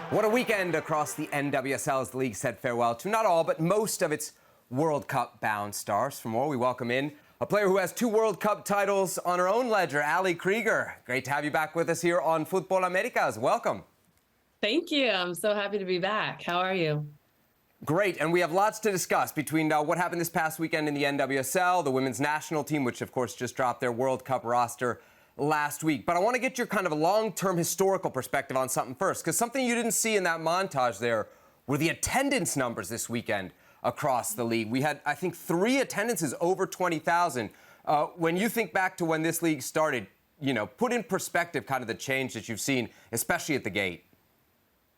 What a weekend across the NWSL as the league said farewell to not all, but most of its World Cup-bound stars. For more, we welcome in a player who has 2 World Cup titles on her own ledger, Krieger. Great to have you back with us here on Futbol Americas. Welcome. Thank you. I'm so happy to be back. How are you? Great, and we have lots to discuss between what happened this past weekend in the NWSL, the women's national team, which of course just dropped their World Cup roster last week. But I want to get your kind of long-term historical perspective on something first, because something you didn't see in that montage there were the attendance numbers this weekend across the league. We had, I think, 3 attendances over 20,000. When you think back to when this league started, put in perspective kind of the change that you've seen, especially at the gate.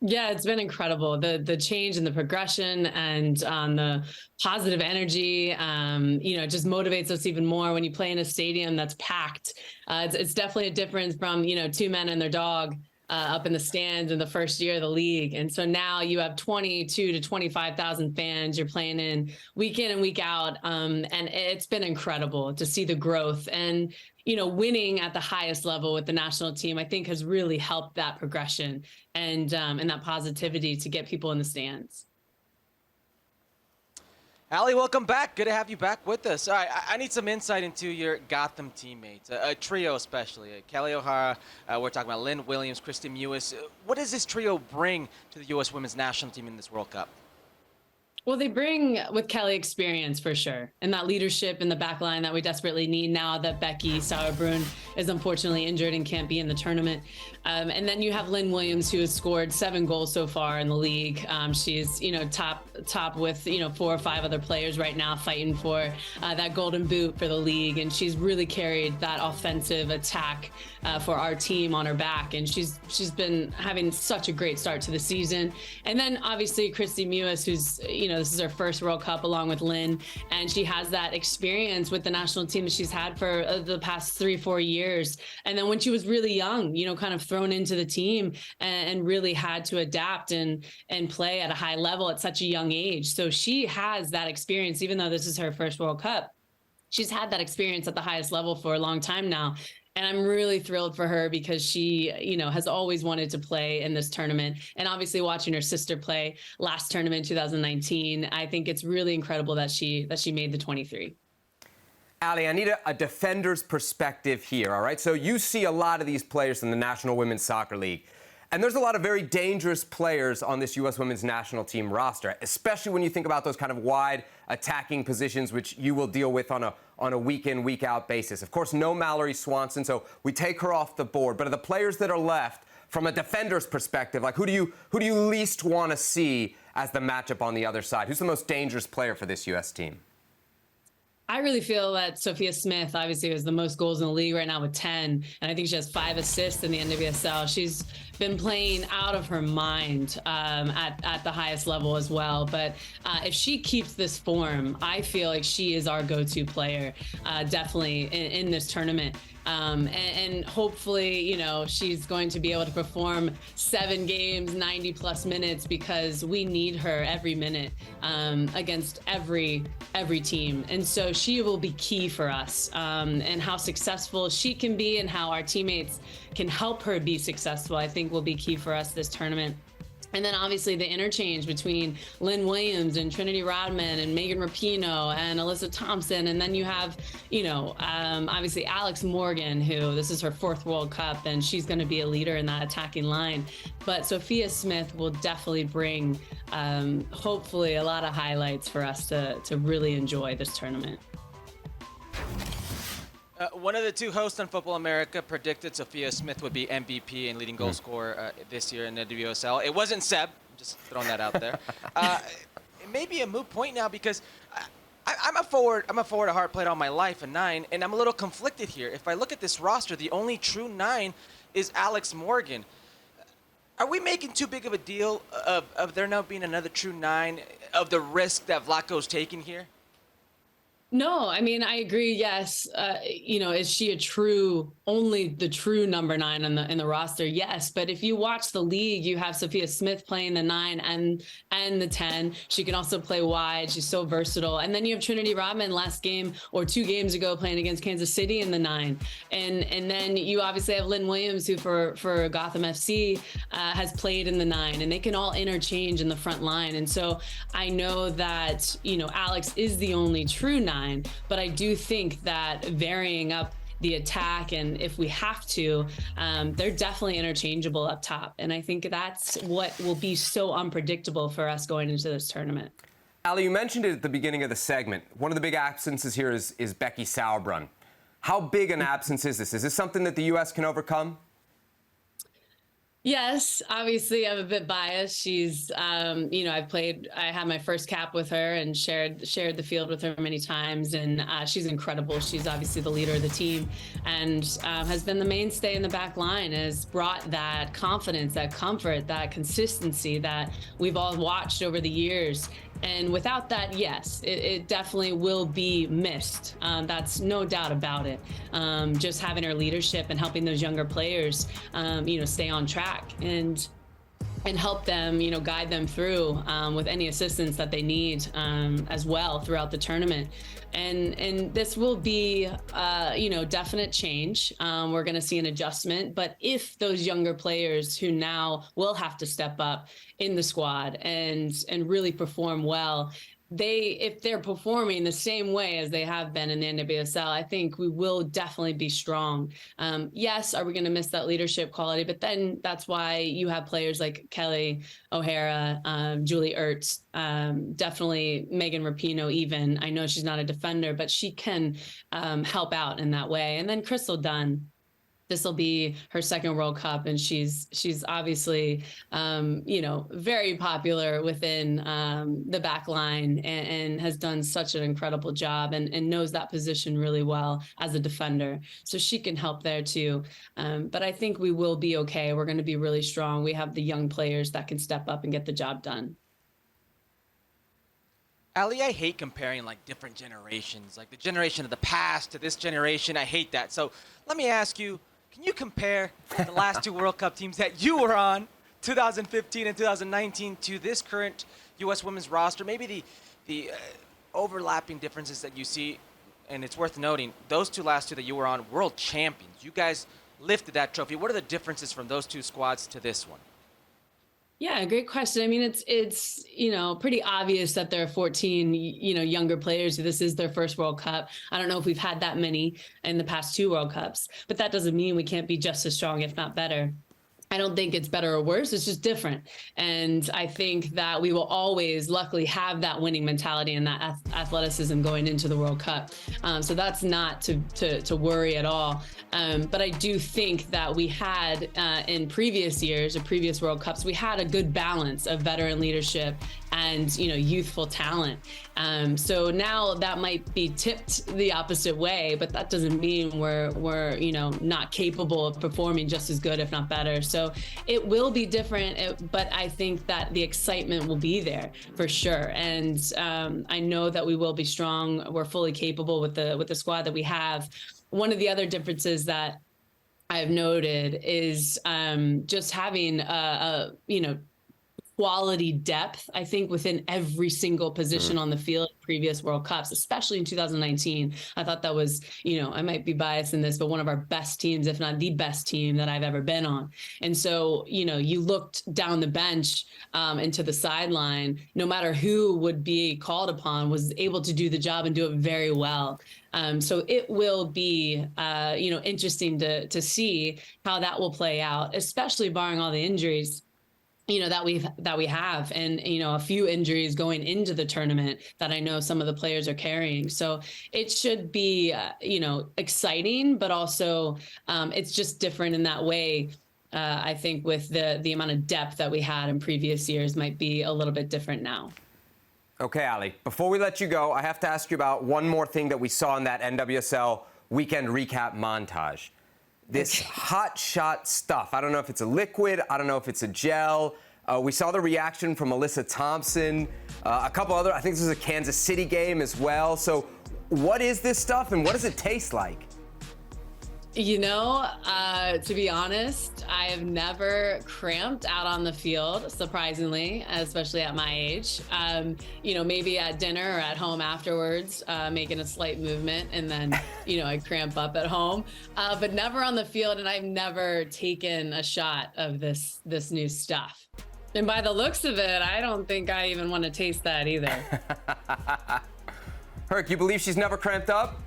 Yeah, it's been incredible. The change and the progression and the positive energy, it just motivates us even more when you play in a stadium that's packed. It's definitely a difference from, 2 men and their dog up in the stands in the first year of the league. And so now you have 22 to 25,000 fans you're playing in and week out. And it's been incredible to see the growth. And winning at the highest level with the national team, I think, has really helped that progression and that positivity to get people in the stands. Ali, welcome back. Good to have you back with us. All right, I need some insight into your Gotham teammates, a trio especially. Kelly O'Hara, we're talking about Lynn Williams, Kristen Mewis. What does this trio bring to the U.S. women's national team in this World Cup? Well, they bring with Kelly experience for sure, and that leadership in the back line that we desperately need now that Becky Sauerbrunn is unfortunately injured and can't be in the tournament. And then you have Lynn Williams, who has scored 7 goals so far in the league. She's top with 4 or 5 other players right now fighting for that golden boot for the league, and she's really carried that offensive attack for our team on her back, and she's been having such a great start to the season. And then obviously Kristen Mewis, who's this is her first World Cup along with Lynn, and she has that experience with the national team that she's had for the past 3-4 years. And then when she was really young, kind of thrown into the team and really had to adapt and play at a high level at such a young age. So she has that experience, even though this is her first World Cup. She's had that experience at the highest level for a long time now. And I'm really thrilled for her because she, has always wanted to play in this tournament. And obviously watching her sister play last tournament, 2019, I think it's really incredible that she made the 23. Ali, I need a defender's perspective here, all right? So you see a lot of these players in the National Women's Soccer League, and there's a lot of very dangerous players on this U.S. Women's National Team roster, especially when you think about those kind of wide attacking positions, which you will deal with on a week-in, week-out basis. Of course, no Mallory Swanson, so we take her off the board. But of the players that are left, from a defender's perspective, like who do you least want to see as the matchup on the other side? Who's the most dangerous player for this U.S. team? I really feel that Sophia Smith obviously has the most goals in the league right now with 10, and I think she has 5 assists in the NWSL. She's been playing out of her mind at the highest level as well. But if she keeps this form, I feel like she is our go-to player, definitely in this tournament. And hopefully, she's going to be able to perform 7 games, 90+ minutes, because we need her every minute against every team. And so she will be key for us, and how successful she can be and how our teammates can help her be successful, I think will be key for us this tournament. And then obviously the interchange between Lynn Williams and Trinity Rodman and Megan Rapinoe and Alyssa Thompson. And then you have, obviously Alex Morgan, who this is her 4th World Cup, and she's going to be a leader in that attacking line. But Sophia Smith will definitely bring, hopefully, a lot of highlights for us to really enjoy this tournament. One of the 2 hosts on Futbol America predicted Sophia Smith would be MVP and leading goal scorer this year in the NWSL. It wasn't Seb. I'm just throwing that out there. It may be a moot point now because I'm a forward. I'm a forward at heart, played all my life, a 9, and I'm a little conflicted here. If I look at this roster, the only true 9 is Alex Morgan. Are we making too big of a deal of there now being another true 9, of the risk that Vlatko's taking here? No, I mean, I agree. Yes. Is she only the true number 9 in the roster? Yes. But if you watch the league, you have Sophia Smith playing the 9 and the 10. She can also play wide. She's so versatile. And then you have Trinity Rodman last game or 2 games ago playing against Kansas City in the 9. And then you obviously have Lynn Williams, who for Gotham FC has played in the 9, and they can all interchange in the front line. And so I know that, Alex is the only true 9. But I do think that varying up the attack, and if we have to, they're definitely interchangeable up top. And I think that's what will be so unpredictable for us going into this tournament. Ali, you mentioned it at the beginning of the segment. One of the big absences here is Becky Sauerbrunn. How big an absence is this? Is this something that the U.S. can overcome? Yes, obviously I'm a bit biased. She's, I had my first cap with her and shared the field with her many times, and she's incredible. She's obviously the leader of the team, and has been the mainstay in the back line, has brought that confidence, that comfort, that consistency that we've all watched over the years. And without that, yes, it definitely will be missed. That's no doubt about it. Just having her leadership and helping those younger players, stay on track and help them, guide them through with any assistance that they need as well throughout the tournament. And this will be, definite change. We're going to see an adjustment. But if those younger players who now will have to step up in the squad and really perform well, if they're performing the same way as they have been in the NWSL, I think we will definitely be strong. Yes, are we going to miss that leadership quality? But then that's why you have players like Kelly O'Hara, Julie Ertz, definitely Megan Rapinoe even. I know she's not a defender, but she can help out in that way. And then Crystal Dunn. This will be her second World Cup, and she's obviously, very popular within the back line and has done such an incredible job and knows that position really well as a defender. So she can help there too. But I think we will be okay. We're going to be really strong. We have the young players that can step up and get the job done. Ali, I hate comparing like different generations, like the generation of the past to this generation. I hate that. So let me ask you, can you compare the last 2 World Cup teams that you were on, 2015 and 2019, to this current U.S. women's roster? Maybe the overlapping differences that you see, and it's worth noting, those last two that you were on, world champions. You guys lifted that trophy. What are the differences from those 2 squads to this one? Yeah, great question. I mean, it's pretty obvious that there are 14, younger players. This is their first World Cup. I don't know if we've had that many in the past 2 World Cups, but that doesn't mean we can't be just as strong, if not better. I don't think it's better or worse. It's just different. And I think that we will always, luckily, have that winning mentality and that athleticism going into the World Cup. So that's not to worry at all. But I do think that we had in previous years or previous World Cups, we had a good balance of veteran leadership and youthful talent. So now that might be tipped the opposite way, but that doesn't mean we're not capable of performing just as good, if not better. So it will be different, but I think that the excitement will be there for sure. And I know that we will be strong. We're fully capable with the squad that we have. One of the other differences that I've noted is just having quality depth, I think, within every single position on the field in previous World Cups, especially in 2019. I thought that was, I might be biased in this, but one of our best teams, if not the best team that I've ever been on. And so, you looked down the bench into the sideline, no matter who would be called upon, was able to do the job and do it very well. So it will be, interesting to see how that will play out, especially barring all the injuries that we have, and a few injuries going into the tournament that I know some of the players are carrying. So it should be exciting, but also it's just different in that way. I think with the amount of depth that we had in previous years might be a little bit different now. Okay, Ali, before we let you go, I have to ask you about one more thing that we saw in that NWSL weekend recap montage. This Hotshot stuff. I don't know if it's a liquid. I don't know if it's a gel. We saw the reaction from Alyssa Thompson, a couple other, I think this was a Kansas City game as well. So What is this stuff and what does it taste like? You know, to be honest, I have never cramped out on the field, surprisingly, especially at my age. You know, maybe at dinner or at home afterwards, making a slight movement, and then, you know, I cramp up at home, but never on the field, and I've never taken a shot of this new stuff. And by the looks of it, I don't think I even want to taste that either. Herc, you believe she's never cramped up?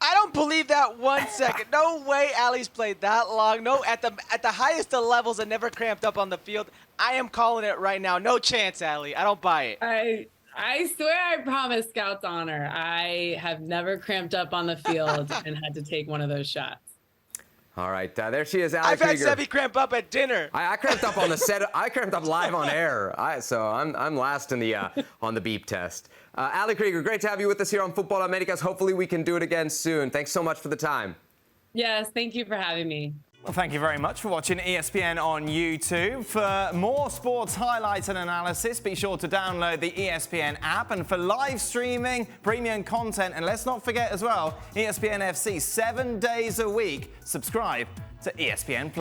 I don't believe that 1 second. No way Allie's played that long. No, at the highest of levels and never cramped up on the field. I am calling it right now. No chance, Allie. I don't buy it. I swear, I promise, Scout's honor, I have never cramped up on the field and had to take one of those shots. All right, there she is, Allie I've had Krieger. Sevi cramp up at dinner. I cramped up on the set. I cramped up live on air. So I'm last in the on the beep test. Allie Krieger, great to have you with us here on Futbol Americas. Hopefully we can do it again soon. Thanks so much for the time. Yes, thank you for having me. Well, thank you very much for watching ESPN on YouTube. For more sports highlights and analysis, be sure to download the ESPN app. And for live streaming, premium content, and let's not forget as well, ESPN FC 7 days a week. Subscribe to ESPN+.